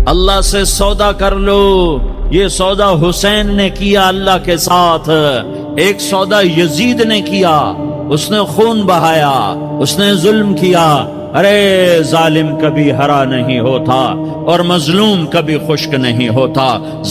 اللہ سے سودا کر لو. یہ سودا حسین نے کیا اللہ کے ساتھ. ایک سودا یزید نے کیا، اس نے خون بہایا، اس نے ظلم کیا. ارے ظالم کبھی ہرا نہیں ہوتا اور مظلوم کبھی خشک نہیں ہوتا.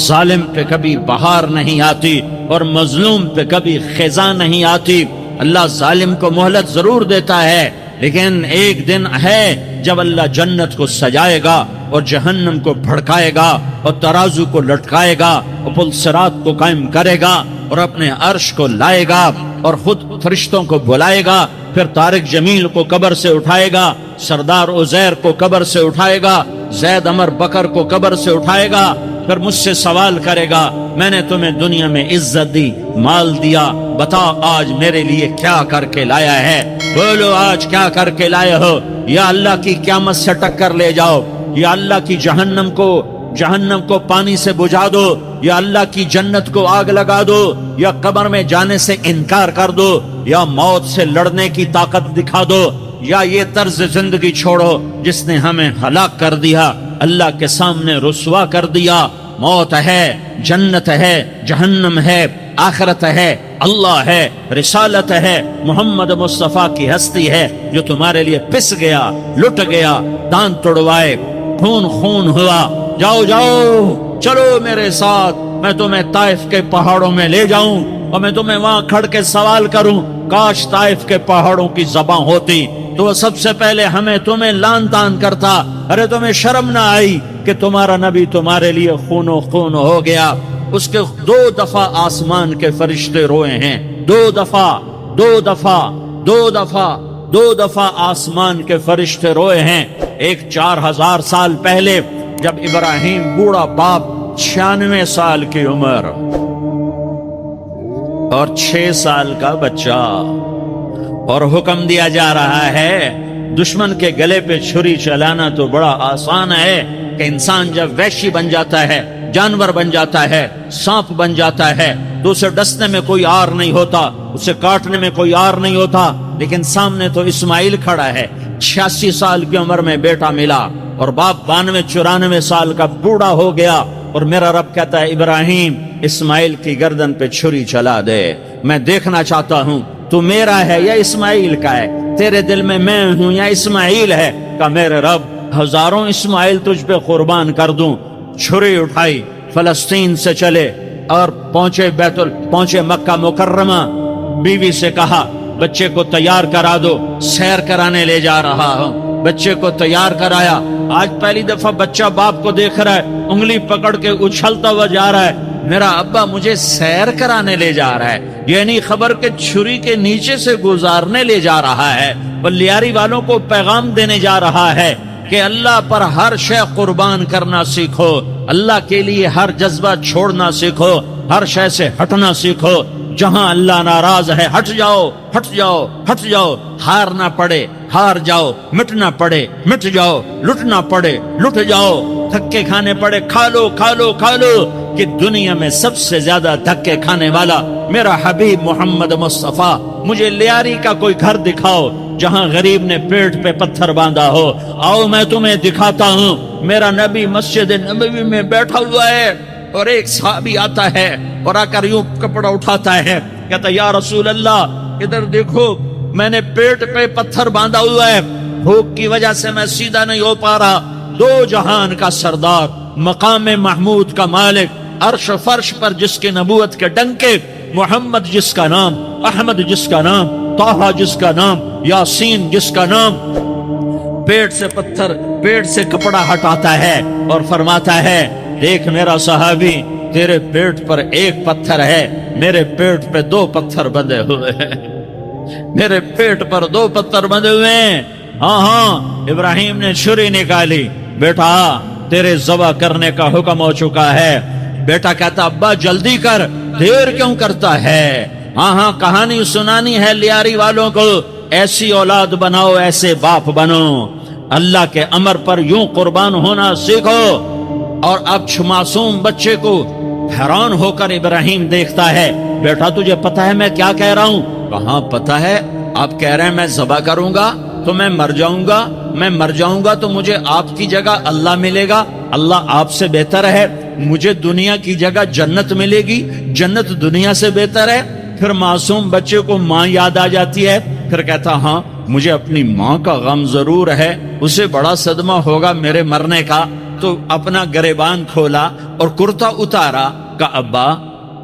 ظالم پہ کبھی بہار نہیں آتی اور مظلوم پہ کبھی خزاں نہیں آتی. اللہ ظالم کو مہلت ضرور دیتا ہے، لیکن ایک دن ہے جب اللہ جنت کو سجائے گا اور جہنم کو بھڑکائے گا اور ترازو کو لٹکائے گا اور پل صراط کو قائم کرے گا اور اپنے عرش کو لائے گا اور خود فرشتوں کو بلائے گا. پھر طارق جمیل کو قبر سے اٹھائے گا، سردار عزیر کو قبر سے اٹھائے گا، زید عمر بکر کو قبر سے اٹھائے گا. پھر مجھ سے سوال کرے گا، میں نے تمہیں دنیا میں عزت دی، مال دیا، بتا آج میرے لیے کیا کر کے لایا ہے؟ بولو آج کیا کر کے لائے ہو؟ یا اللہ کی قیامت سے ٹکر لے جاؤ، یا اللہ کی جہنم کو پانی سے بجھا دو، یا اللہ کی جنت کو آگ لگا دو، یا قبر میں جانے سے انکار کر دو، یا موت سے لڑنے کی طاقت دکھا دو، یا یہ طرز زندگی چھوڑو جس نے ہمیں ہلاک کر دیا، اللہ کے سامنے رسوا کر دیا. موت ہے، جنت ہے، جہنم ہے، آخرت ہے، اللہ ہے، رسالت ہے، محمد مصطفیٰ کی ہستی ہے جو تمہارے لیے پس گیا، لٹ گیا، دانت توڑوائے، خون ہوا. جاؤ جاؤ چلو میرے ساتھ، میں تمہیں طائف کے پہاڑوں میں لے جاؤں اور میں تمہیں وہاں کھڑ کے سوال کروں. کاش طائف کے پہاڑوں کی زبان ہوتی تو وہ سب سے پہلے تمہیں لان تان کرتا. ارے تمہیں شرم نہ آئی کہ تمہارا نبی تمہارے لیے خون و خون ہو گیا؟ اس کے 2 دفعہ آسمان کے فرشتے روئے ہیں. 2 دفعہ آسمان کے فرشتے روئے ہیں. ایک 4000 سال پہلے جب ابراہیم بوڑھا باپ، 96 سال کی عمر اور 6 سال کا بچہ، اور حکم دیا جا رہا ہے دشمن کے گلے پہ چھری چلانا تو بڑا آسان ہے کہ انسان جب وحشی بن جاتا ہے، جانور بن جاتا ہے، سانپ بن جاتا ہے تو اسے ڈسنے میں کوئی آر نہیں ہوتا، اسے کاٹنے میں کوئی آر نہیں ہوتا. لیکن سامنے تو اسماعیل کھڑا ہے، 86 سال کی عمر میں بیٹا ملا اور باپ 92-94 سال کا بوڑھا ہو گیا، اور میرا رب کہتا ہے ابراہیم اسماعیل کی گردن پہ چھری چلا دے. میں دیکھنا چاہتا ہوں تو میرا ہے یا اسماعیل کا ہے؟ تیرے دل میں میں ہوں یا اسماعیل ہے؟ کہ میرے رب ہزاروں اسماعیل تجھ پہ قربان کر دوں. چھری اٹھائی، فلسطین سے چلے اور پہنچے مکہ مکرمہ. بیوی سے کہا بچے کو تیار کرا دو، سیر کرانے لے جا رہا ہوں. بچے کو تیار کرایا. آج پہلی دفعہ بچہ باپ کو دیکھ رہا ہے، انگلی پکڑ کے اچھلتا ہوا جا رہا ہے، میرا ابا مجھے سیر کرانے لے جا رہا ہے، یعنی خبر کے چھری کے نیچے سے گزارنے لے جا رہا ہے. بلیاری والوں کو پیغام دینے جا رہا ہے کہ اللہ پر ہر شے قربان کرنا سیکھو، اللہ کے لیے ہر جذبہ چھوڑنا سیکھو، ہر شے سے ہٹنا سیکھو. جہاں اللہ ناراض ہے ہٹ جاؤ، ہٹ جاؤ، ہٹ جاؤ. ہار نہ پڑے ہار جاؤ، مٹنا پڑے مٹ جاؤ، لٹنا پڑے لٹ جاؤ، دھکے کھانے پڑے کھا لو کھا لو کھا لو. کہ دنیا میں سب سے زیادہ دھکے کھانے والا میرا حبیب محمد مصطفیٰ. مجھے لیاری کا کوئی گھر دکھاؤ جہاں غریب نے پیٹ پہ پتھر باندھا ہو. آؤ میں تمہیں دکھاتا ہوں. میرا نبی مسجد نبوی میں بیٹھا ہوا ہے اور ایک صحابی آتا ہے اور آ کر یوں کپڑا اٹھاتا ہے، کہتا یا رسول اللہ ادھر دیکھو، میں نے پیٹ پہ پتھر باندھا ہوا ہے، بھوک کی وجہ سے میں سیدھا نہیں ہو پا رہا. 2 جہان کا سردار، مقام محمود کا مالک، عرش و فرش پر جس کے نبوت کے ڈنکے، محمد جس کا نام، احمد جس کا نام، طٰہٰ جس کا نام، یاسین جس کا نام، پیٹ سے کپڑا ہٹاتا ہے اور فرماتا ہے دیکھ میرا صحابی، تیرے پیٹ پر 1 پتھر ہے، میرے پیٹ پہ 2 پتھر بندھے ہوئے ہیں، میرے پیٹ پر 2 پتھر بندھے ہوئے ہیں. ہاں ابراہیم نے چھری نکالی، بیٹا تیرے ذبح کرنے کا حکم ہو چکا ہے. بیٹا کہتا ابا جلدی کر، دیر کیوں کرتا ہے؟ ہاں کہانی سنانی ہے لیاری والوں کو، ایسی اولاد بناؤ، ایسے باپ بنو، اللہ کے امر پر یوں قربان ہونا سیکھو. اور اب معصوم بچے کو حیران ہو کر ابراہیم دیکھتا ہے، بیٹا تجھے پتا ہے میں کیا کہہ رہا ہوں؟ کہاں پتا ہے؟ آپ کہہ رہے ہیں میں ذبح کروں گا تو میں مر جاؤں گا، میں مر جاؤں گا تو مجھے آپ کی جگہ اللہ ملے گا. اللہ آپ سے بہتر ہے, مجھے دنیا کی جگہ جنت ملے گی, جنت دنیا سے بہتر ہے. پھر معصوم بچے کو ماں یاد آ جاتی ہے, پھر کہتا ہاں مجھے اپنی ماں کا غم ضرور ہے, اسے بڑا صدمہ ہوگا میرے مرنے کا. تو اپنا گریبان کھولا اور کرتا اتارا, کہ ابا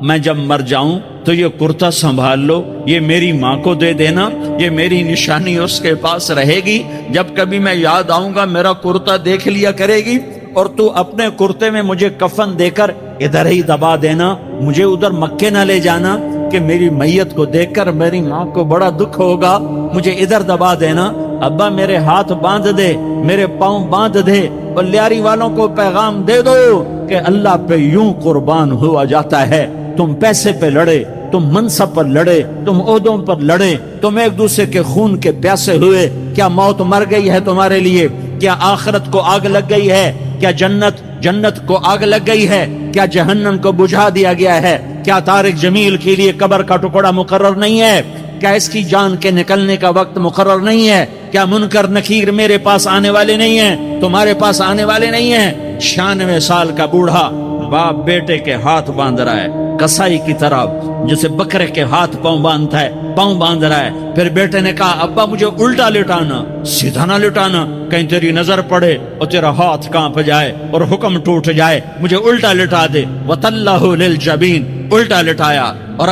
میں جب مر جاؤں تو یہ کرتا سنبھال لو, یہ میری ماں کو دے دینا, یہ میری نشانی اس کے پاس رہے گی, جب کبھی میں یاد آؤں گا میرا کرتا دیکھ لیا کرے گی, اور تو اپنے کرتے میں مجھے کفن دے کر ادھر ہی دبا دینا, مجھے ادھر مکے نہ لے جانا کہ میری میت کو دیکھ کر میری ماں کو بڑا دکھ ہوگا, مجھے ادھر دبا دینا. ابا میرے ہاتھ باندھ دے, میرے پاؤں باندھ دے, اور لیاری والوں کو پیغام دے دو کہ اللہ پہ یوں قربان ہوا جاتا ہے. تم پیسے پہ لڑے, تم منصب پر لڑے, تم عہدوں پر لڑے, تم ایک دوسرے کے خون کے پیاسے ہوئے. کیا موت مر گئی ہے تمہارے لیے؟ کیا آخرت کو آگ لگ گئی ہے؟ کیا جنت کو آگ لگ گئی ہے؟ کیا جہنم کو بجھا دیا گیا ہے؟ کیا طارق جمیل کے لیے قبر کا ٹکڑا مقرر نہیں ہے؟ کیا اس کی جان کے نکلنے کا وقت مقرر نہیں ہے؟ کیا منکر نکیر میرے پاس آنے والے نہیں ہیں, تمہارے پاس آنے والے نہیں ہیں؟ 96 سال کا بوڑھا باپ بیٹے کے ہاتھ باندھ رہا ہے, کسائی کی طرح جسے بکرے کے ہاتھ پاؤں باندھتا ہے, پاؤں باندھ رہا ہے. پھر بیٹے نے کہا ابا مجھے الٹا لٹانا, سیدھا نہ لٹانا, کہیں تیری نظر پڑے اور تیرا ہاتھ کانپ جائے اور حکم ٹوٹ جائے, مجھے الٹا لٹا دے. وَتَلَّهُ لِلْجَبِينِ, الٹا لٹایا اور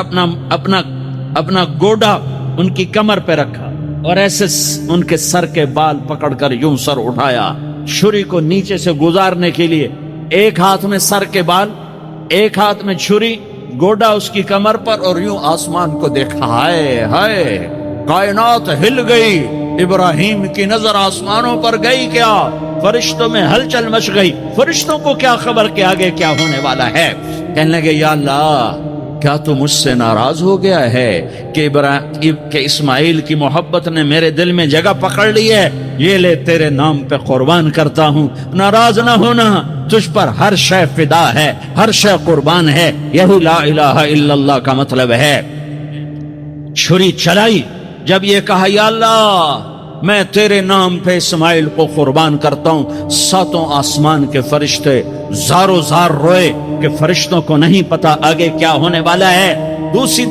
اپنا گوڈا ان کی کمر پہ رکھا, اور ایسے ان کے سر کے بال پکڑ کر یوں سر اٹھایا, چھری کو نیچے سے گزارنے کے لیے. ایک ہاتھ میں سر کے بال, ایک ہاتھ میں چھری, گوڈا اس کی کمر پر, اور یوں آسمان کو دیکھا. ہائے ہائے, کائنات ہل گئی, ابراہیم کی نظر آسمانوں پر گئی کیا؟ فرشتوں میں ہلچل مچ گئی. فرشتوں کو کیا خبر کہ آگے کیا ہونے والا ہے؟ کہنے لگے یا اللہ کیا تو مجھ سے ناراض ہو گیا ہے کہ اسماعیل کی محبت نے میرے دل میں جگہ پکڑ لی ہے؟ یہ لے تیرے نام پہ قربان کرتا ہوں, ناراض نہ ہونا, تجھ پر ہر شے فدا ہے, ہر شے قربان ہے. یہی لا الہ الا اللہ کا مطلب ہے. چھری چلائی, جب یہ کہا یا اللہ میں تیرے نام پہ اسماعیل کو قربان کرتا ہوں, 7 آسمان کے فرشتے زارو زار روئے کہ فرشتوں کو نہیں پتا آگے کیا ہونے والا ہے. دوسری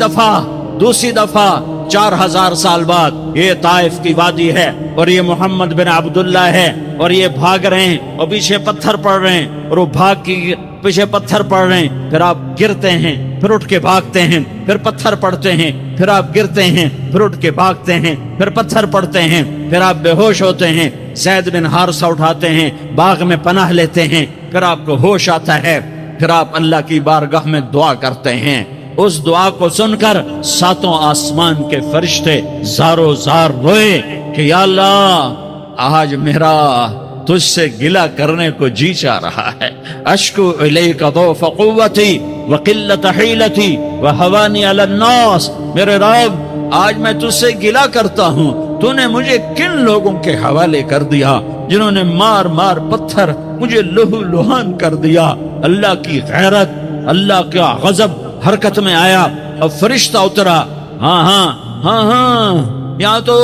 دفعہ 4000 سال بعد یہ طائف کی وادی ہے, اور یہ محمد بن عبداللہ ہے, اور یہ بھاگ رہے ہیں اور پیچھے پتھر پڑ رہے ہیں, اور وہ بھاگ کی پیچھے پتھر پڑ رہے ہیں. پھر آپ گرتے ہیں, پھر اٹھ کے بھاگتے ہیں, پھر پتھر پڑتے ہیں, پھر آپ گرتے ہیں, پھر اٹھ کے بھاگتے ہیں, پھر پتھر پڑتے ہیں, پھر آپ بے ہوش ہوتے ہیں. زید بن حارثہ اٹھاتے ہیں, باغ میں پناہ لیتے ہیں, پھر آپ کو ہوش آتا ہے, پھر آپ اللہ کی بارگاہ میں دعا کرتے ہیں. اس دعا کو سن کر 7 آسمان کے فرشتے زارو زار روئے کہ یا اللہ آج میرا تجھ سے گلہ کرنے کو جی چاہ رہا ہے. اشکو الیک ضعف قوتی وقلت حیلتی وہوانی علی الناس, میرے رب آج میں تجھ سے گلہ کرتا ہوں, تو نے مجھے کن لوگوں کے حوالے کر دیا جنہوں نے مار مار پتھر مجھے لہو لہان کر دیا. اللہ کی غیرت, اللہ کا غضب حرکت میں آیا, اور فرشتہ اترا. ہاں یا تو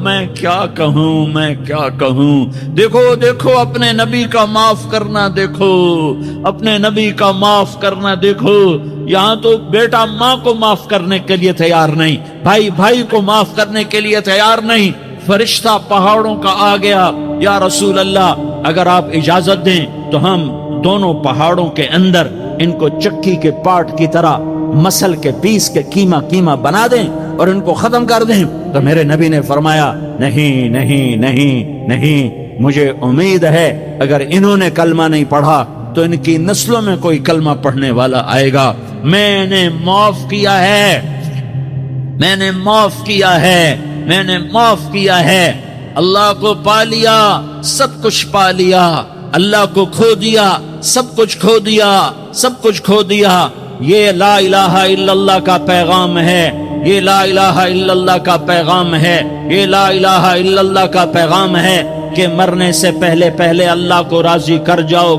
میں کیا کہوں, دیکھو اپنے نبی کا معاف کرنا, اپنے نبی کا معاف کرنا. دیکھو یہاں تو بیٹا ماں کو معاف کرنے کے لیے تیار نہیں, بھائی کو معاف کرنے کے لیے تیار نہیں. فرشتہ پہاڑوں کا آ گیا, یا رسول اللہ اگر آپ اجازت دیں تو ہم دونوں پہاڑوں کے اندر ان کو چکی کے پاٹ کی طرح مسل کے پیس کے کیما بنا دیں اور ان کو ختم کر دیں. تو میرے نبی نے فرمایا نہیں, مجھے امید ہے اگر انہوں نے کلمہ نہیں پڑھا تو ان کی نسلوں میں کوئی کلمہ پڑھنے والا آئے گا. میں نے معاف کیا ہے. اللہ کو پا لیا, سب کچھ پا لیا. اللہ کو کھو دیا, سب کچھ کھو دیا. یہ لا الہ الا اللہ کا پیغام ہے, یہ لا الہ الا اللہ کا پیغام ہے, یہ لا الہ الا اللہ کا پیغام ہے کہ مرنے سے پہلے اللہ کو راضی کر جاؤ.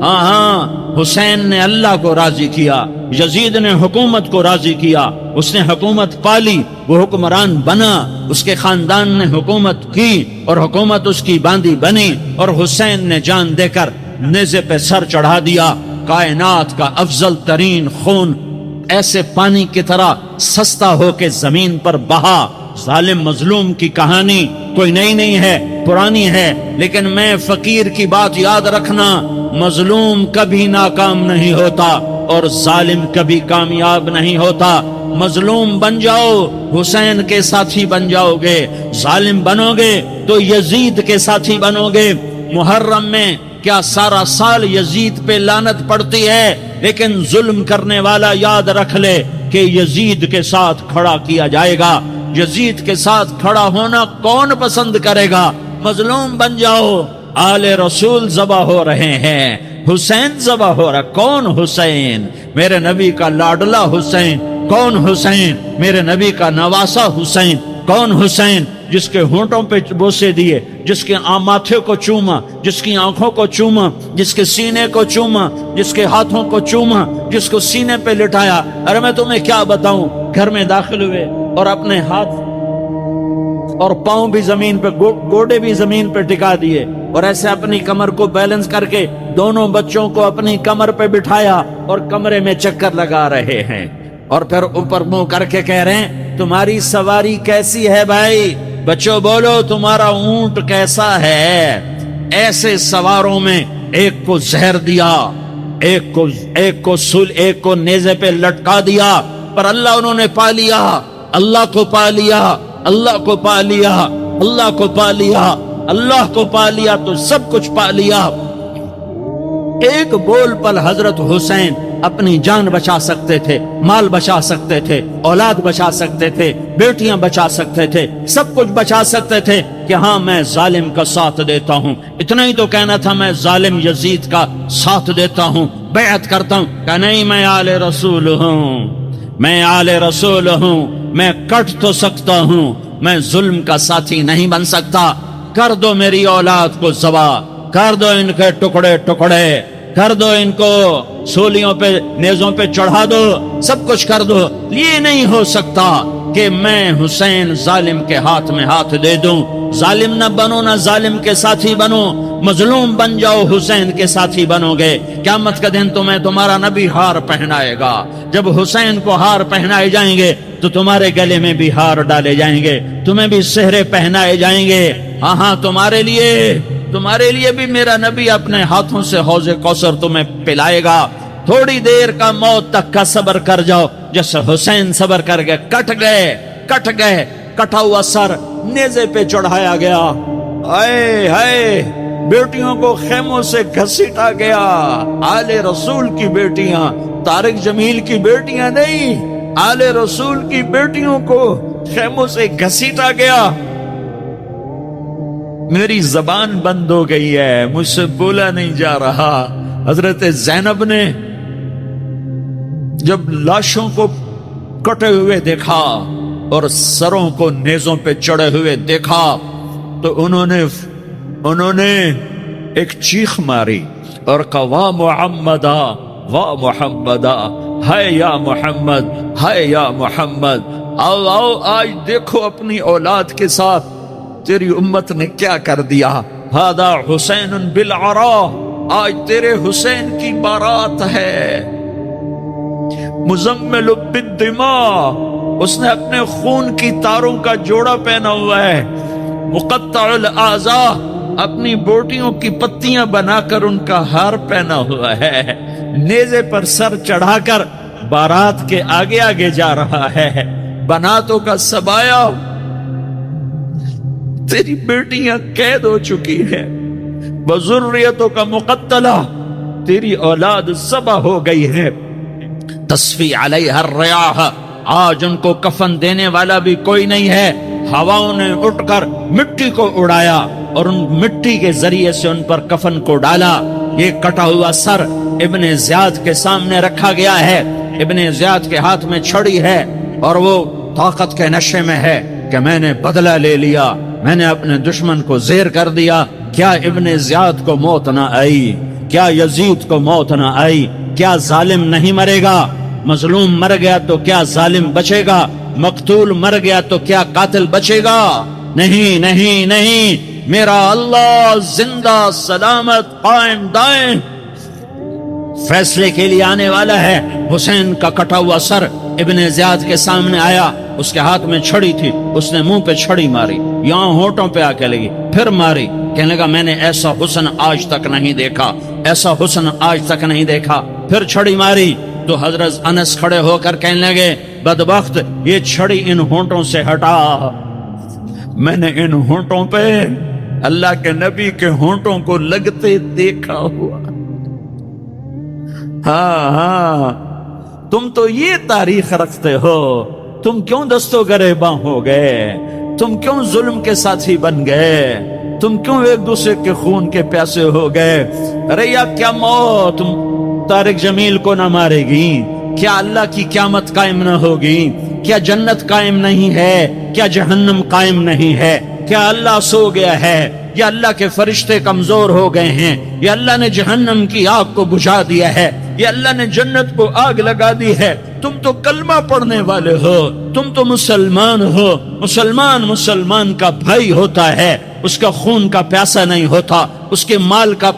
ہاں حسین نے اللہ کو راضی کیا, یزید نے حکومت کو راضی کیا، اس نے حکومت پالی، وہ حکمران بنا، اس کے خاندان نے حکومت کی اور حکومت اس کی باندھی بنی، اور حسین نے جان دے کر نیزے پہ سر چڑھا دیا۔ کائنات کا افضل ترین خون ایسے پانی کی طرح سستا ہو کے زمین پر بہا۔ ظالم مظلوم کی کہانی کوئی نئی نہیں ہے، پرانی ہے، لیکن میں فقیر کی بات یاد رکھنا، مظلوم کبھی ناکام نہیں ہوتا اور ظالم کبھی کامیاب نہیں ہوتا۔ مظلوم بن جاؤ حسین کے ساتھی بن جاؤ گے، ظالم بنو گے تو یزید کے ساتھی بنو گے۔ محرم میں کیا سارا سال یزید پہ لعنت پڑتی ہے، لیکن ظلم کرنے والا یاد رکھ لے کہ یزید کے ساتھ کھڑا کیا جائے گا۔ یزید کے ساتھ کھڑا ہونا کون پسند کرے گا؟ مظلوم بن جاؤ۔ آل رسول ذبح ہو رہے ہیں، حسین ذبح ہو رہا۔ کون حسین؟ میرے نبی کا لاڈلا حسین۔ کون حسین؟ میرے نبی کا نواسا حسین۔ کون حسین؟ جس کے ہونٹوں پہ بوسے دیے، جس کے ماتھے کو چوما، جس کی آنکھوں کو چوما، جس کے سینے کو چوما، جس کے ہاتھوں کو چوما، جس کو سینے پہ لٹایا۔ ارے میں تمہیں کیا بتاؤں، گھر میں داخل ہوئے اور اپنے ہاتھ اور پاؤں بھی زمین پہ، گوڑے بھی زمین پہ ٹکا دیے، اور ایسے اپنی کمر کو بیلنس کر کے دونوں بچوں کو اپنی کمر پہ بٹھایا اور کمرے میں چکر لگا رہے ہیں، اور پھر اوپر منہ کر کے کہہ رہے ہیں تمہاری سواری کیسی ہے بھائی؟ بچوں بولو تمہارا اونٹ کیسا ہے؟ ایسے سواروں میں ایک کو زہر دیا، ایک کو نیزے پہ لٹکا دیا، پر اللہ انہوں نے پا لیا، اللہ کو پا لیا، اللہ کو پا لیا، اللہ کو پا لیا، اللہ کو پا لیا تو سب کچھ پا لیا۔ ایک بول پل حضرت حسین اپنی جان بچا سکتے تھے، مال بچا سکتے تھے، اولاد بچا سکتے تھے، بیٹیاں بچا سکتے تھے، سب کچھ بچا سکتے تھے کہ ہاں میں ظالم کا ساتھ دیتا ہوں۔ اتنا ہی تو کہنا تھا میں ظالم یزید کا ساتھ دیتا ہوں، بیعت کرتا ہوں، کہ نہیں میں آل رسول ہوں، میں آل رسول ہوں، میں کٹ تو سکتا ہوں، میں ظلم کا ساتھی نہیں بن سکتا۔ کر دو میری اولاد کو ذبح، کر دو ان کے ٹکڑے ٹکڑے، کر دو ان کو سولیوں پہ نیزوں پہ چڑھا دو، سب کچھ کر دو۔ یہ نہیں ہو سکتا کہ میں حسین ظالم کے ہاتھ میں ہاتھ دے دوں۔ ظالم نہ بنو، نہ ظالم کے ساتھی بنو، مظلوم بن جاؤ، حسین کے ساتھی بنو گے۔ قیامت کا دن تمہیں تمہارا نبی ہار پہنائے گا۔ جب حسین کو ہار پہنائے جائیں گے تو تمہارے گلے میں بھی ہار ڈالے جائیں گے، تمہیں بھی سہرے پہنائے جائیں گے۔ ہاں تمہارے لیے بھی میرا نبی اپنے ہاتھوں سے حوض کوثر تمہیں پلائے گا۔ تھوڑی دیر کا موت تک کا صبر کر جاؤ، جیسے حسین صبر کر گئے، کٹ گئے، کٹا ہوا سر نیزے پہ چڑھایا گیا۔ ہائے ہائے، بیٹیوں کو خیموں سے گھسیٹا گیا۔ آل رسول کی بیٹیاں، طارق جمیل کی بیٹیاں نہیں، آل رسول کی بیٹیوں کو خیموں سے گھسیٹا گیا۔ میری زبان بند ہو گئی ہے، مجھ سے بولا نہیں جا رہا۔ حضرت زینب نے جب لاشوں کو کٹے ہوئے دیکھا اور سروں کو نیزوں پہ چڑھے ہوئے دیکھا تو انہوں نے ایک چیخ ماری اور کہا واہ محمدا، واہ محمدا، ہائے یا محمد، ہائے یا محمد۔ آؤ آج دیکھو اپنی اولاد کے ساتھ تیری امت نے کیا کر دیا۔ ہذا حسین بالعراء، آج تیرے حسین کی بارات ہے۔ مزمل بالدماء، اس نے اپنے خون کی تاروں کا جوڑا پہنا ہوا ہے۔ مقطع الاعضاء، اپنی بوٹیوں کی پتیاں بنا کر ان کا ہار پہنا ہوا ہے۔ نیزے پر سر چڑھا کر بارات کے آگے آگے جا رہا ہے۔ بناتوں کا سبایا، تیری بیٹیاں قید ہو چکی ہیں۔ وذریتوں کا مقتلہ، تیری اولاد ذبح ہو گئی ہے۔ تصفی علیہ الریاح، آج ان کو کفن دینے والا بھی کوئی نہیں ہے۔ ہواؤں نے اٹھ کر مٹی کو اڑایا اور ان مٹی کے ذریعے سے ان پر کفن کو ڈالا۔ یہ کٹا ہوا سر ابن زیاد کے سامنے رکھا گیا ہے۔ ابن زیاد کے ہاتھ میں چھڑی ہے اور وہ طاقت کے نشے میں ہے کہ میں نے بدلہ لے لیا، میں نے اپنے دشمن کو زیر کر دیا۔ کیا ابن زیاد کو موت نہ آئی؟ کیا یزید کو موت نہ آئی؟ کیا ظالم نہیں مرے گا؟ مظلوم مر گیا تو کیا ظالم بچے گا؟ مقتول مر گیا تو کیا قاتل بچے گا؟ نہیں نہیں نہیں، میرا اللہ زندہ سلامت قائم دائم فیصلے کے لیے آنے والا ہے۔ حسین کا کٹا ہوا سر ابن زیاد کے سامنے آیا، اس کے ہاتھ میں چھڑی تھی، اس نے منہ پہ چھڑی ماری، یہاں ہونٹوں پہ آ کے لگی، پھر ماری، کہنے لگا میں نے ایسا حسن آج تک نہیں دیکھا، ایسا حسن آج تک نہیں دیکھا، پھر چھڑی ماری تو حضرت انس کھڑے ہو کر کہنے لگے بدبخت یہ چھڑی ان ہونٹوں سے ہٹا، میں نے ان ہونٹوں پہ اللہ کے نبی کے ہونٹوں کو لگتے دیکھا ہوا۔ ہاں ہاں، تم تو یہ تاریخ رکھتے ہو، تم کیوں دستو گریباں ہو گئے؟ تم کیوں ظلم کے ساتھی بن گئے؟ تم کیوں ایک دوسرے کے خون کے پیاسے ہو گئے؟ ارے یا کیا موت طارق جمیل کو نہ مارے گی؟ کیا اللہ کی قیامت قائم نہ ہوگی؟ کیا جنت قائم نہیں ہے؟ کیا جہنم قائم نہیں ہے؟ کیا اللہ سو گیا ہے؟ یا اللہ کے فرشتے کمزور ہو گئے ہیں؟ یا اللہ نے جہنم کی آگ کو بجھا دیا ہے؟ یا اللہ نے جنت کو آگ لگا دی ہے؟ تم تو کلمہ پڑھنے والے ہو، تم تو مسلمان ہو۔ مسلمان کا بھائی ہوتا ہے، اس کا خون کا پیاسا نہیں ہوتا، اس کے مال کا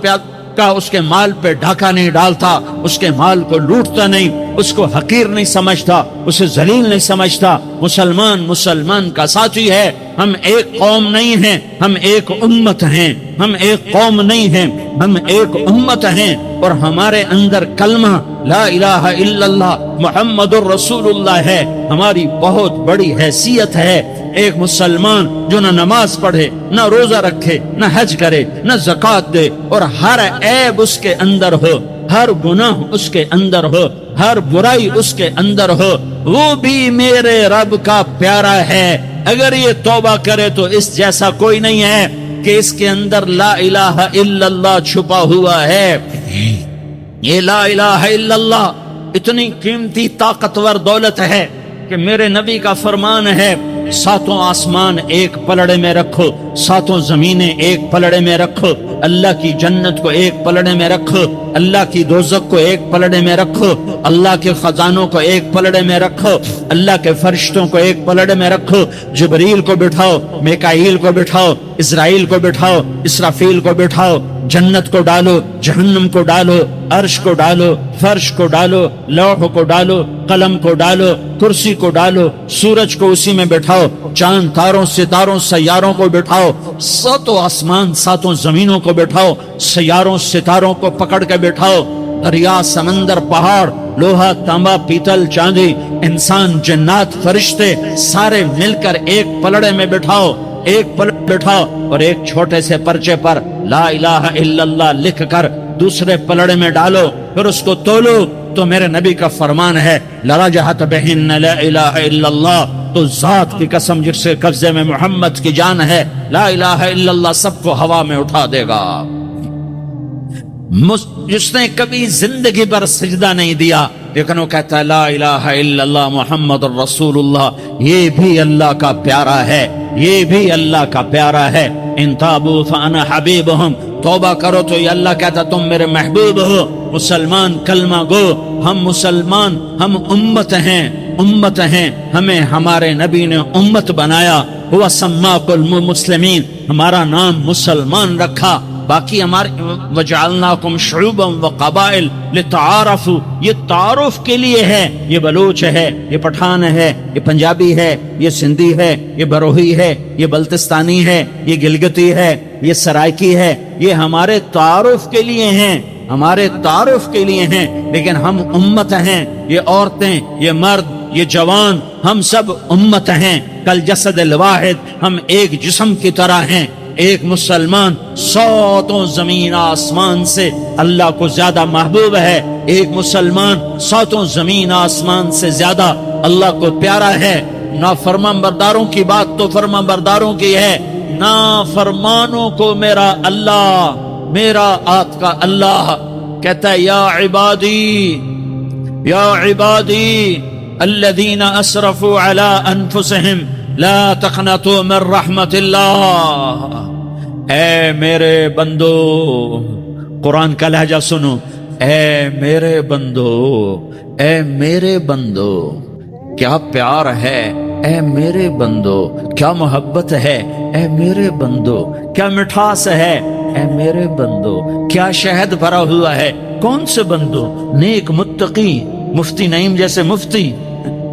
اس کے مال پہ ڈھاکہ نہیں ڈالتا، اس کے مال کو لوٹتا نہیں، اس کو حقیر نہیں سمجھتا، اسے ذلیل نہیں سمجھتا۔ مسلمان کا ساتھی ہے۔ ہم ایک قوم نہیں ہیں، ہم ایک امت ہیں، ہم ایک قوم نہیں ہیں، ہم ایک امت ہیں، اور ہمارے اندر کلمہ لا الہ الا اللہ محمد الرسول اللہ ہے، ہماری بہت بڑی حیثیت ہے۔ ایک مسلمان جو نہ نماز پڑھے، نہ روزہ رکھے، نہ حج کرے، نہ زکوٰۃ دے، اور ہر عیب اس کے اندر ہو، ہر گناہ اس کے اندر ہو، ہر برائی اس کے اندر ہو، وہ بھی میرے رب کا پیارا ہے۔ اگر یہ توبہ کرے تو اس جیسا کوئی نہیں ہے کہ اس کے اندر لا الہ الا اللہ چھپا ہوا ہے۔ یہ لا الہ الا اللہ اتنی قیمتی طاقتور دولت ہے کہ میرے نبی کا فرمان ہے، ساتوں آسمان ایک پلڑے میں رکھو، ساتوں زمینیں ایک پلڑے میں رکھو، اللہ کی جنت کو ایک پلڑے میں رکھو، اللہ کی دوزخ کو ایک پلڑے میں رکھو، اللہ کے خزانوں کو ایک پلڑے میں رکھو، اللہ کے فرشتوں کو ایک پلڑے میں رکھو، جبریل کو بٹھاؤ، میکائیل کو بٹھاؤ، اسرائیل کو بٹھاؤ، اسرافیل کو بٹھاؤ، جنت کو ڈالو، جہنم کو ڈالو، عرش کو ڈالو، فرش کو ڈالو، لوح کو ڈالو، قلم کو ڈالو، کرسی کو ڈالو، سورج کو اسی میں بٹھاؤ، چاند تاروں ستاروں سیاروں کو بٹھاؤ، ساتوں آسمان ساتوں زمینوں کو بٹھاؤ، سیاروں ستاروں کو پکڑ کے بٹھاؤ، دریا سمندر پہاڑ لوہا تانبا پیتل چاندی انسان جنات فرشتے سارے مل کر ایک پلڑے میں بٹھاؤ، ایک پلڑے بٹھاؤ، اور ایک چھوٹے سے پرچے پر لا الہ الا اللہ لکھ کر دوسرے پلڑے میں ڈالو، پھر اس کو تولو تو میرے نبی کا فرمان ہے لرجحت بہن لا الہ الا اللہ، تو ذات کی قسم جس کے قبضے میں محمد کی جان ہے، لا الہ الا اللہ سب کو ہوا میں اٹھا دے گا۔ جس نے کبھی زندگی پر سجدہ نہیں دیا لیکن وہ کہتا ہے لا الہ الا اللہ محمد الرسول اللہ، یہ بھی اللہ کا پیارا ہے، یہ بھی اللہ کا پیارا ہے۔ ان تابوا فانا حبیبہم، توبہ کرو تو یہ اللہ کہتا تم میرے محبوب ہو۔ مسلمان کلمہ گو، ہم مسلمان، ہم امت ہیں، امت ہیں، ہمیں ہمارے نبی نے امت بنایا، ہوا سماکم المسلمین، ہمارا نام مسلمان رکھا۔ باقی ہمارے وجعلناکم شعوبا وقبائل لتعارفوا، یہ تعارف کے لیے ہے، یہ بلوچ ہے، یہ پٹھان ہے، یہ پنجابی ہے، یہ سندھی ہے، یہ بروہی ہے، یہ بلتستانی ہے، یہ گلگتی ہے، یہ سرائکی ہے، یہ ہمارے تعارف کے لیے ہیں، ہمارے تعارف کے لیے ہیں، لیکن ہم امت ہیں، یہ عورتیں، یہ مرد، یہ جوان، ہم سب امت ہیں، کل جسد الواحد، ہم ایک جسم کی طرح ہیں۔ ایک مسلمان ساتوں زمین آسمان سے اللہ کو زیادہ محبوب ہے، ایک مسلمان ساتوں زمین آسمان سے زیادہ اللہ کو پیارا ہے۔ نافرمان برداروں کی بات تو فرمان برداروں کی ہے، نافرمانوں کو میرا اللہ، میرا آپ کا اللہ کہتا ہے یا عبادی الذین اسرفوا علی انفسہم لا تقنطوا من رحمت اللہ، اے میرے بندو، قرآن کا لہجہ سنو، اے میرے بندو، اے میرے بندو، کیا پیار ہے، اے میرے بندو کیا محبت ہے، اے میرے بندو کیا مٹھاس ہے، اے میرے بندو کیا شہد بھرا ہوا ہے۔ کون سے بندو؟ نیک متقی، مفتی نعیم جیسے مفتی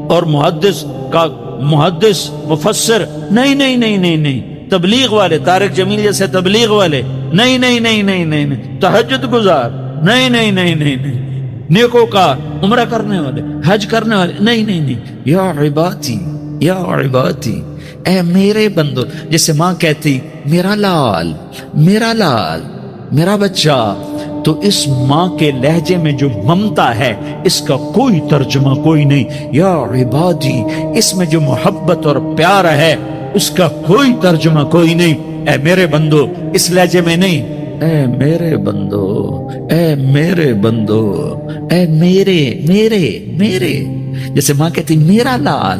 اور محدث کا محدث مفسر، نہیں نہیں نہیں نہیں نہیں، تبلیغ والے، طارق جمیل جیسے تبلیغ والے، نہیں نہیں نہیں نہیں نہیں نہیں، تہجد گزار، نہیں نہیں نہیں نہیں نہیں، نیکوکار، عمرہ کرنے والے، حج کرنے والے، نہیں نہیں نہیں، یا عبادی یا عبادی، اے میرے بندو، جیسے ماں کہتی میرا لال، میرا لال، میرا بچہ، تو اس ماں کے لہجے میں جو ممتا ہے اس کا کوئی ترجمہ کوئی نہیں۔ یا عبادی، اس میں جو محبت اور پیار ہے اس کا کوئی ترجمہ کوئی نہیں۔ اے میرے بندو اس لہجے میں نہیں، اے میرے بندو، اے میرے بندو، اے میرے میرے میرے، جیسے ماں کہتی میرا لال،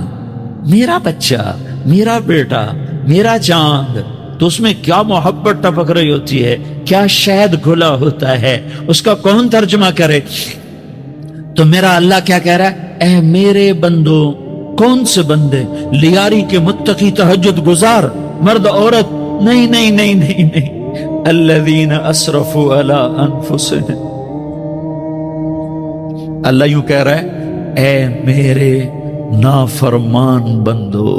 میرا بچہ، میرا بیٹا، میرا چاند، تو اس میں کیا محبت ٹپک رہی ہوتی ہے، کیا شہد گھلا ہوتا ہے، اس کا کون ترجمہ کرے؟ تو میرا اللہ کیا کہہ رہا ہے؟ اے میرے بندو، کون سے بندے؟ لیاری کے متقی، تہجد گزار، مرد عورت، نہیں نہیں نہیں نہیں نہیں، الذین اسرفوا علی انفسہم۔ اللہ یوں کہہ رہا ہے اے میرے نافرمان بندو،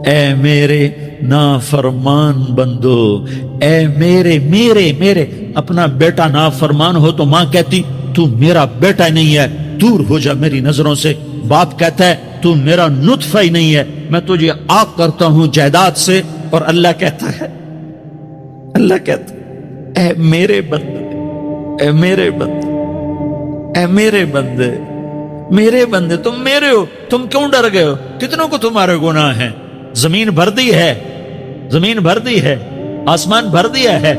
اے میرے نافرمان بندو، اے میرے میرے میرے، اپنا بیٹا نافرمان ہو تو ماں کہتی تو میرا بیٹا نہیں ہے، دور ہو جا میری نظروں سے۔ باپ کہتا ہے تو میرا نطفہ ہی نہیں ہے، میں تجھے عاق کرتا ہوں جائیداد سے۔ اور اللہ کہتا ہے، اللہ کہتا ہے اے میرے بندے، اے میرے بندے، اے میرے بندے، میرے بندے، تم میرے ہو، تم کیوں ڈر گئے ہو؟ کتنوں کو تمہارے گناہ ہیں؟ زمین بھر دی ہے، زمین بھر دی ہے، آسمان بھر دیا ہے،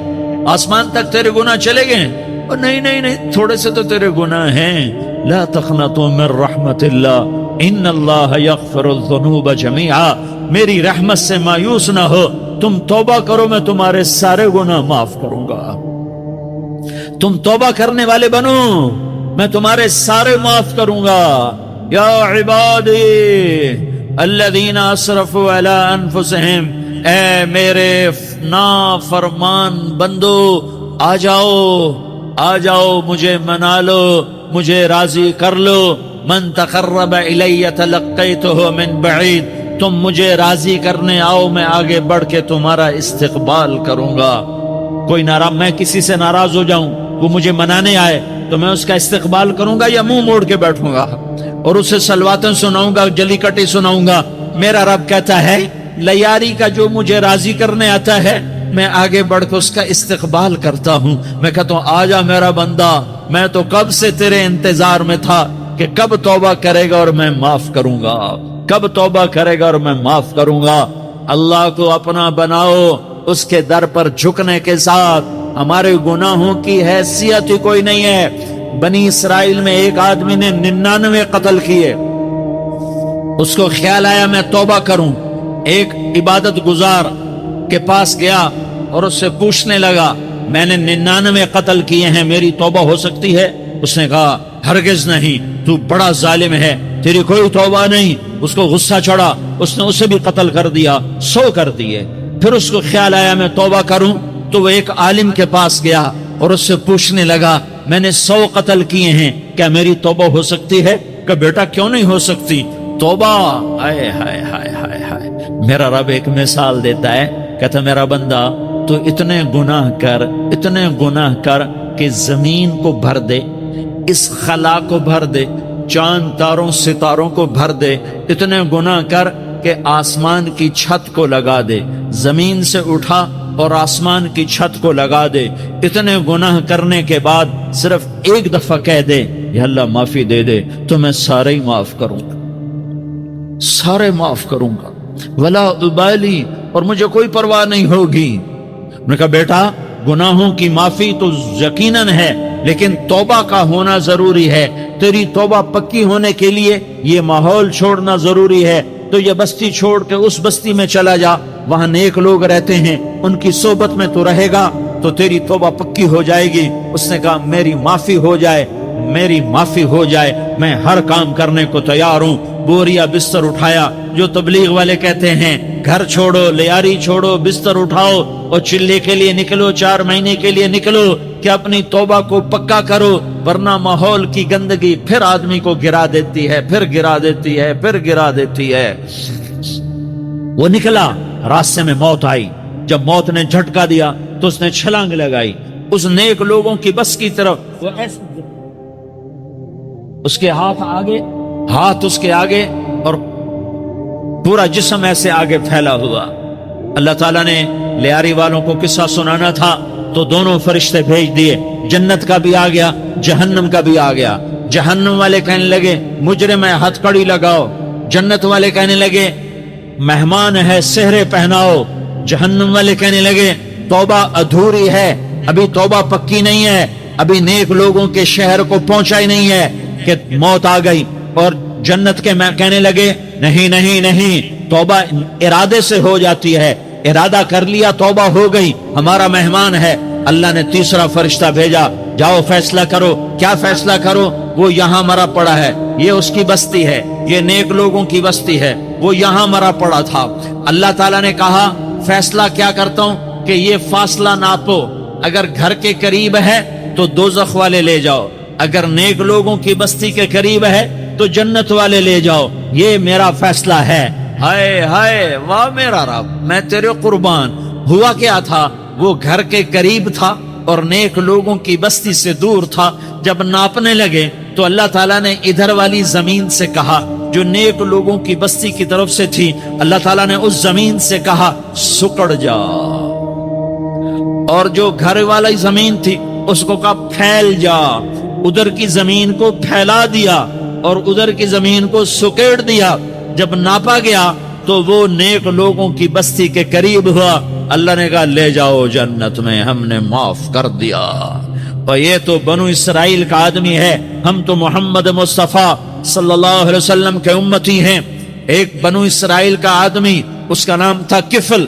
آسمان تک تیرے گناہ چلے گئے ہیں؟ اور نہیں نہیں نہیں، تھوڑے سے تو تیرے گناہ ہیں۔ لا تقنطوا من رحمت اللہ ان اللہ یغفر الذنوب جميعا، میری رحمت سے مایوس نہ ہو، تم توبہ کرو، میں تمہارے سارے گناہ معاف کروں گا۔ تم توبہ کرنے والے بنو، میں تمہارے سارے معاف کروں گا۔ یا عبادی الذین اسرفوا علی انفسہم، اے میرے نافرمان بندو، آ جاؤ، آ جاؤ، مجھے منا لو، مجھے راضی کر لو۔ من تقرب الی تلقیتہ من بعید، تم مجھے راضی کرنے آؤ، میں آگے بڑھ کے تمہارا استقبال کروں گا۔ کوئی ناراض، میں کسی سے ناراض ہو جاؤں، وہ مجھے منانے آئے تو میں اس کا استقبال کروں گا یا منہ موڑ کے بیٹھوں گا اور اسے سلواتیں سناؤں گا، جلی کٹی سناؤں گا؟ میرا رب کہتا ہے لیاری کا جو مجھے راضی کرنے آتا ہے میں آگے بڑھ کے اس کا استقبال کرتا ہوں۔ میں کہتا ہوں آجا میرا بندہ، میں تو کب سے تیرے انتظار میں تھا کہ کب توبہ کرے گا اور میں معاف کروں گا، کب توبہ کرے گا اور میں معاف کروں گا۔ اللہ کو اپنا بناؤ، اس کے در پر جھکنے کے ساتھ۔ ہمارے گناہوں کی حیثیت ہی کوئی نہیں ہے۔ بنی اسرائیل میں ایک آدمی نے 99 قتل کیے، اس کو خیال آیا میں توبہ کروں، ایک عبادت گزار کے پاس گیا اور اس سے پوچھنے لگا میں نے 99 قتل کیے ہیں، میری توبہ ہو سکتی ہے؟ اس نے کہا ہرگز نہیں، تو بڑا ظالم ہے، تیری کوئی توبہ نہیں۔ اس کو غصہ چڑھا، اس نے اسے بھی قتل کر دیا، 100 کر دیے۔ پھر اس کو خیال آیا میں توبہ کروں، تو وہ ایک عالم کے پاس گیا اور اس سے پوچھنے لگا میں نے 100 قتل کیے ہیں، کیا میری توبہ ہو سکتی ہے؟ کہ بیٹا کیوں نہیں ہو سکتی توبہ؟ ہائے ہائے ہائے ہائے ہائے۔ میرا رب ایک مثال دیتا ہے، کہتا میرا بندہ تو اتنے گناہ کر، اتنے گناہ کر کہ زمین کو بھر دے، اس خلا کو بھر دے، چاند تاروں ستاروں کو بھر دے، اتنے گناہ کر کہ آسمان کی چھت کو لگا دے، زمین سے اٹھا اور آسمان کی چھت کو لگا دے۔ اتنے گناہ کرنے کے بعد صرف ایک دفعہ کہہ دے یا اللہ معافی دے دے تو میں سارے ہی معاف کروں گا، سارے معاف کروں گا، ولا ابالی، اور مجھے کوئی پرواہ نہیں ہوگی۔ میں نے کہا بیٹا گناہوں کی معافی تو یقیناً ہے، لیکن توبہ کا ہونا ضروری ہے۔ تیری توبہ پکی ہونے کے لیے یہ ماحول چھوڑنا ضروری ہے۔ تو یہ بستی چھوڑ کے اس بستی میں چلا جا، وہاں نیک لوگ رہتے ہیں، ان کی صحبت میں تو رہے گا، تو تیری توبہ پکی ہو جائے گی۔ اس نے کہا میری معافی ہو جائے، میری معافی ہو جائے، میں ہر کام کرنے کو تیار ہوں۔ بوریا بستر اٹھایا، جو تبلیغ والے کہتے ہیں گھر چھوڑو، لیاری چھوڑو، بستر اٹھاؤ اور چلے کے لیے نکلو، 4 مہینے کے لیے نکلو کہ اپنی توبہ کو پکا کرو، ورنہ ماحول کی گندگی پھر آدمی کو گرا دیتی ہے، پھر گرا دیتی ہے، پھر گرا دیتی ہے۔ وہ نکلا، راستے میں موت آئی۔ جب موت نے جھٹکا دیا تو اس نے چھلانگ لگائی اس نیک لوگوں کی بس کی طرف۔ وہ ایسے اس کے ہاتھ اس کے آگے اور پورا جسم ایسے آگے پھیلا ہوا۔ اللہ تعالیٰ نے لیاری والوں کو قصہ سنانا تھا تو دونوں فرشتے بھیج دیے، جنت کا بھی آ گیا، جہنم کا بھی آ گیا۔ جہنم والے کہنے لگے مجرم ہے، ہتھ کڑی لگاؤ۔ جنت والے کہنے لگے مہمان ہے، سہرے پہناؤ۔ جہنم والے کہنے لگے توبہ ادھوری ہے، ابھی توبہ پکی نہیں ہے، ابھی نیک لوگوں کے شہر کو پہنچا ہی نہیں ہے کہ موت آ گئی۔ اور جنت کے کہنے لگے نہیں نہیں نہیں، توبہ ارادے سے ہو جاتی ہے، ارادہ کر لیا توبہ ہو گئی، ہمارا مہمان ہے۔ اللہ نے تیسرا فرشتہ بھیجا، جاؤ فیصلہ کرو۔ کیا فیصلہ کرو؟ وہ یہاں مرا پڑا ہے، یہ اس کی بستی ہے، یہ نیک لوگوں کی بستی ہے، وہ یہاں مرا پڑا تھا۔ اللہ تعالیٰ نے کہا فیصلہ کیا کرتا ہوں کہ یہ فاصلہ ناپو، اگر گھر کے قریب ہے تو دوزخ والے لے جاؤ، اگر نیک لوگوں کی بستی کے قریب ہے تو جنت والے لے جاؤ، یہ میرا فیصلہ ہے۔ ہائے ہائے، واہ میرا رب، میں تیرے قربان۔ ہوا کیا تھا؟ وہ گھر کے قریب تھا اور نیک لوگوں کی بستی سے دور تھا۔ جب ناپنے لگے تو اللہ تعالیٰ نے ادھر والی زمین سے کہا جو نیک لوگوں کی بستی کی طرف سے تھی، اللہ تعالیٰ نے اس زمین سے کہا سکڑ جا، اور جو گھر والی زمین تھی اس کو کہا پھیل جا۔ ادھر کی زمین کو پھیلا دیا اور ادھر کی زمین کو سکیڑ دیا۔ جب ناپا گیا تو وہ نیک لوگوں کی بستی کے قریب ہوا۔ اللہ نے کہا لے جاؤ جنت میں، ہم نے معاف کر دیا۔ اور یہ تو بنو اسرائیل کا آدمی ہے، ہم تو محمد مصطفیٰ صلی اللہ علیہ وسلم کے امتی ہیں۔ ایک بنو اسرائیل کا آدمی، اس کا نام تھا کفل،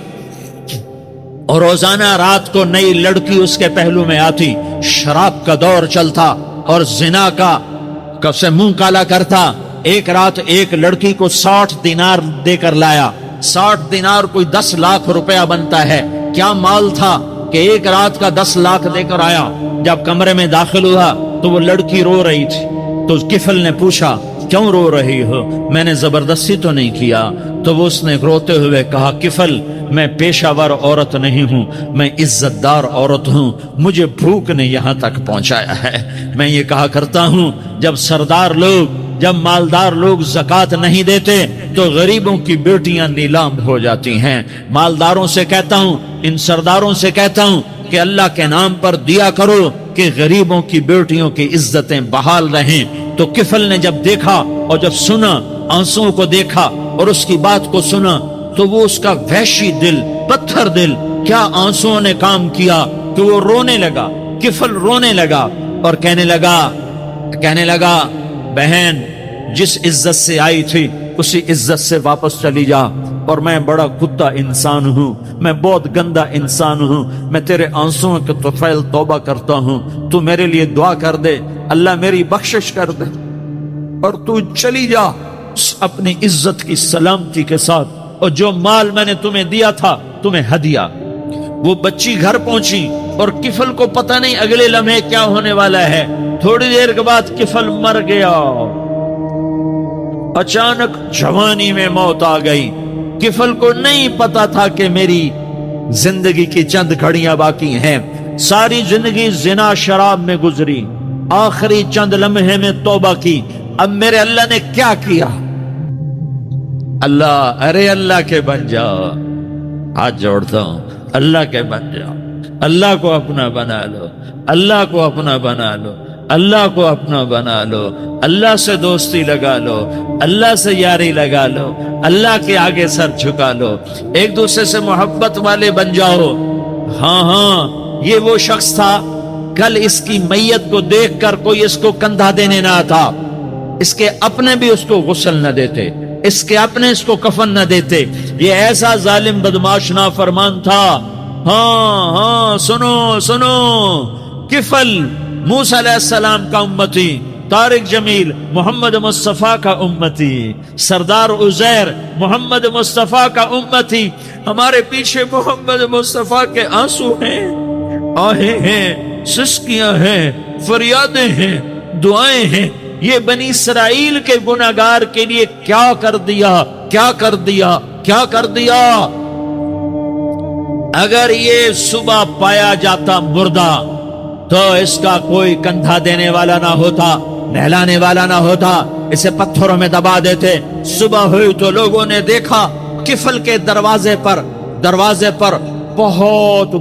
اور روزانہ رات کو نئی لڑکی اس کے پہلو میں آتی، شراب کا دور چلتا اور زنا کا سے منہ کالا کرتا۔ ایک رات ایک لڑکی کو 60 دینار دے کر لایا۔ 60 دینار کوئی 10 لاکھ روپیہ بنتا ہے۔ کیا مال تھا کہ ایک رات کا 10 لاکھ دے کر آیا۔ جب کمرے میں داخل ہوا تو وہ لڑکی رو رہی تھی، تو کفل نے پوچھا کیوں رو رہی ہو؟ میں نے زبردستی تو نہیں کیا۔ تو وہ اس نے روتے ہوئے کہا کفل، میں پیشہ ور عورت نہیں ہوں، میں عزت دار عورت ہوں، مجھے بھوک نے یہاں تک پہنچایا ہے۔ میں یہ کہا کرتا ہوں جب سردار لوگ، جب مالدار لوگ زکوٰۃ نہیں دیتے تو غریبوں کی بیٹیاں نیلام ہو جاتی ہیں۔ مالداروں سے کہتا ہوں، ان سرداروں سے کہتا ہوں کہ اللہ کے نام پر دیا کرو کہ غریبوں کی بیٹیوں کی عزتیں بحال رہیں۔ تو کفل نے جب دیکھا اور جب سنا، آنسوؤں کو دیکھا اور اس کی بات کو سنا، تو وہ اس کا وحشی دل، پتھر دل، کیا آنسوؤں نے کام کیا کہ وہ رونے لگا۔ کفل رونے لگا اور کہنے لگا بہن، جس عزت سے آئی تھی اسی عزت سے واپس چلی جا، اور میں بڑا کتا انسان ہوں، میں بہت گندا انسان ہوں، میں تیرے آنسوؤں کے طفیل توبہ کرتا ہوں، تو میرے لیے دعا کر دے، اللہ میری بخشش کر دے، اور تو چلی جا اپنی عزت کی سلامتی کے ساتھ، اور جو مال میں نے تمہیں دیا تھا تمہیں ہدیہ۔ وہ بچی گھر پہنچی اور کفل کو پتہ نہیں اگلے لمحے کیا ہونے والا ہے۔ تھوڑی دیر کے بعد کفل مر گیا، اچانک جوانی میں موت آ گئی۔ کفل کو نہیں پتا تھا کہ میری زندگی کی چند گھڑیاں باقی ہیں، ساری زندگی زنا شراب میں گزری، آخری چند لمحے میں توبہ کی۔ اب میرے اللہ نے کیا کیا؟ اللہ، ارے اللہ کے بن جاؤ، ہاتھ جوڑتا ہوں، اللہ کے بن جاؤ، اللہ کو اپنا بنا لو، اللہ کو اپنا بنا لو، اللہ کو اپنا بنا لو، اللہ سے دوستی لگا لو، اللہ سے یاری لگا لو، اللہ کے آگے سر جھکا لو، ایک دوسرے سے محبت والے بن جاؤ۔ ہاں، یہ وہ شخص تھا، کل اس کی میت کو دیکھ کر کوئی اس کو کندھا دینے نہ آتا، اس کے اپنے بھی اس کو غسل نہ دیتے، اس کے اپنے اس کو کفن نہ دیتے۔ یہ ایسا ظالم بدماش نافرمان تھا ہاں سنو سنو، کفل موسیٰ علیہ السلام کا امتی، طارق جمیل محمد مصطفیٰ کا امتی، سردار عزیر محمد مصطفیٰ کا امتی، ہمارے پیچھے محمد مصطفیٰ کے آنسو ہیں، آہیں ہیں، سسکیاں ہیں، فریادیں ہیں، دعائیں ہیں۔ یہ بنی اسرائیل کے گناہگار کے لیے کیا کر دیا، کیا کر دیا، کیا کر دیا۔ اگر یہ صبح پایا جاتا مردہ تو اس کا کوئی کندھا دینے والا نہ ہوتا، نہلانے والا نہ ہوتا، اسے پتھروں میں دبا دیتے۔ صبح ہوئی تو لوگوں نے دیکھا کفل کے دروازے پر بہت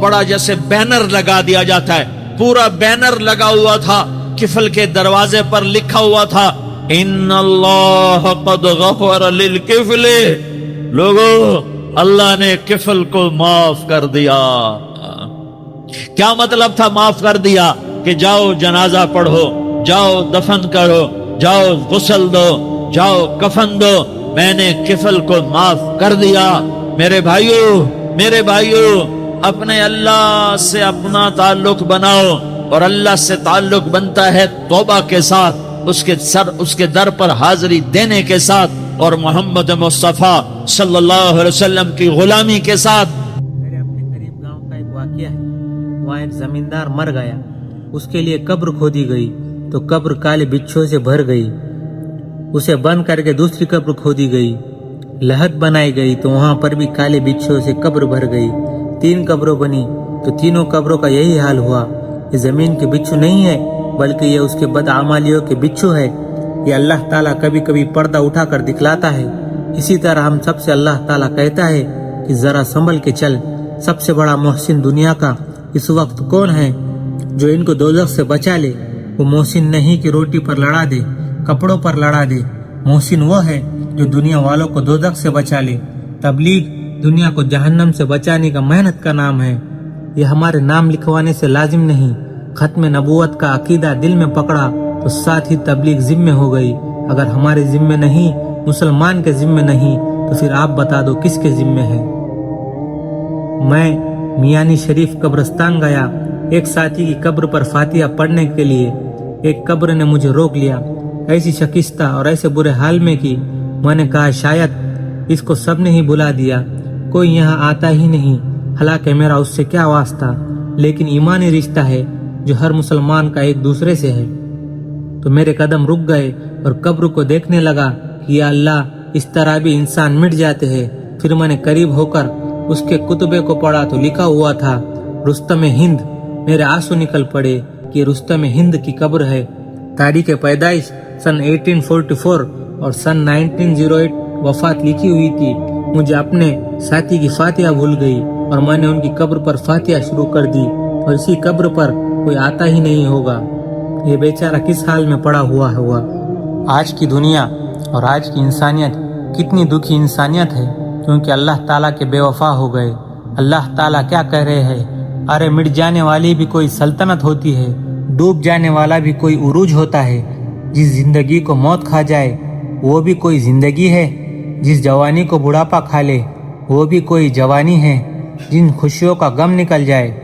بڑا جیسے بینر لگا دیا جاتا ہے، پورا بینر لگا ہوا تھا، کفل کے دروازے پر لکھا ہوا تھا ان اللہ قد غفر للکفل، لوگوں اللہ نے کفل کو معاف کر دیا۔ کیا مطلب تھا معاف کر دیا؟ کہ جاؤ جنازہ پڑھو، جاؤ دفن کرو، جاؤ غسل دو، جاؤ کفن دو، میں نے کفل کو معاف کر دیا۔ میرے بھائیو اپنے اللہ سے اپنا تعلق بناؤ، اور اللہ سے تعلق بنتا ہے توبہ کے ساتھ، اس کے در پر حاضری دینے کے ساتھ، اور محمد مصطفیٰ صلی اللہ علیہ وسلم کی غلامی کے ساتھ۔ میرے اپنے قریب گاؤں کا ایک واقعہ ہے، وہاں ایک زمیندار مر گیا، اس کے لیے قبر کھودی گئی تو قبر کالے بچھوں سے بھر گئی، اسے بند کر کے دوسری قبر کھودی گئی، لحد بنائی گئی تو وہاں پر بھی کالے بچھوں سے قبر بھر گئی، 3 قبروں بنی تو تینوں قبروں کا یہی حال ہوا۔ یہ زمین کے بچھو نہیں ہے بلکہ یہ اس کے بدعمالیوں کے بچھو ہے۔ یہ اللہ تعالیٰ کبھی کبھی پردہ اٹھا کر دکھلاتا ہے، اسی طرح ہم سب سے اللہ تعالیٰ کہتا ہے کہ ذرا سنبھل کے چل۔ سب سے بڑا محسن دنیا کا اس وقت کون ہے جو ان کو دوزخ سے بچا لے؟ وہ محسن نہیں کہ روٹی پر لڑا دے، کپڑوں پر لڑا دے، محسن وہ ہے جو دنیا والوں کو دوزخ سے بچا لے۔ تبلیغ دنیا کو جہنم سے بچانے کا محنت کا نام ہے۔ یہ ہمارے نام لکھوانے سے لازم نہیں۔ ختم نبوت کا عقیدہ دل میں پکڑا تو ساتھ ہی تبلیغ ذمہ ہو گئی۔ اگر ہمارے ذمہ نہیں، مسلمان کے ذمہ نہیں، تو پھر آپ بتا دو کس کے ذمہ ہے؟ میں میانی شریف قبرستان گیا، ایک ساتھی کی قبر پر فاتحہ پڑھنے کے لیے۔ ایک قبر نے مجھے روک لیا، ایسی شکستہ اور ایسے برے حال میں کہ میں نے کہا شاید اس کو سب نے ہی بلا دیا، کوئی یہاں آتا ہی نہیں، حالانکہ میرا اس سے کیا واسطہ، لیکن ایمانی رشتہ ہے جو ہر مسلمان کا ایک دوسرے سے ہے۔ تو میرے قدم رک گئے اور قبر کو دیکھنے لگا کہ یا اللہ اس طرح بھی انسان مٹ جاتے ہیں۔ پھر میں نے قریب ہو کر اس کے کتبے کو پڑھا تو لکھا ہوا تھا رستم ہند۔ میرے آنسو نکل پڑے کہ رستم ہند کی قبر ہے۔ تاریخ پیدائش سن 1844 اور سن 1908 وفات لکھی ہوئی تھی۔ مجھے اپنے ساتھی کی فاتحہ بھول گئی اور میں نے ان کی قبر پر فاتحہ شروع کر دی، اور اسی قبر پر کوئی آتا ہی نہیں ہوگا۔ یہ بیچارہ کس حال میں پڑا ہوا ہوگا۔ آج کی دنیا اور آج کی انسانیت کتنی دکھی انسانیت ہے، کیونکہ اللہ تعالیٰ کے بے وفا ہو گئے۔ اللہ تعالیٰ کیا کہہ رہے ہیں؟ ارے مٹ جانے والی بھی کوئی سلطنت ہوتی ہے، ڈوب جانے والا بھی کوئی عروج ہوتا ہے۔ جس زندگی کو موت کھا جائے وہ بھی کوئی زندگی ہے، جس جوانی کو بڑھاپا کھا لے وہ بھی کوئی جوانی ہے، جن خوشیوں کا غم نکل جائے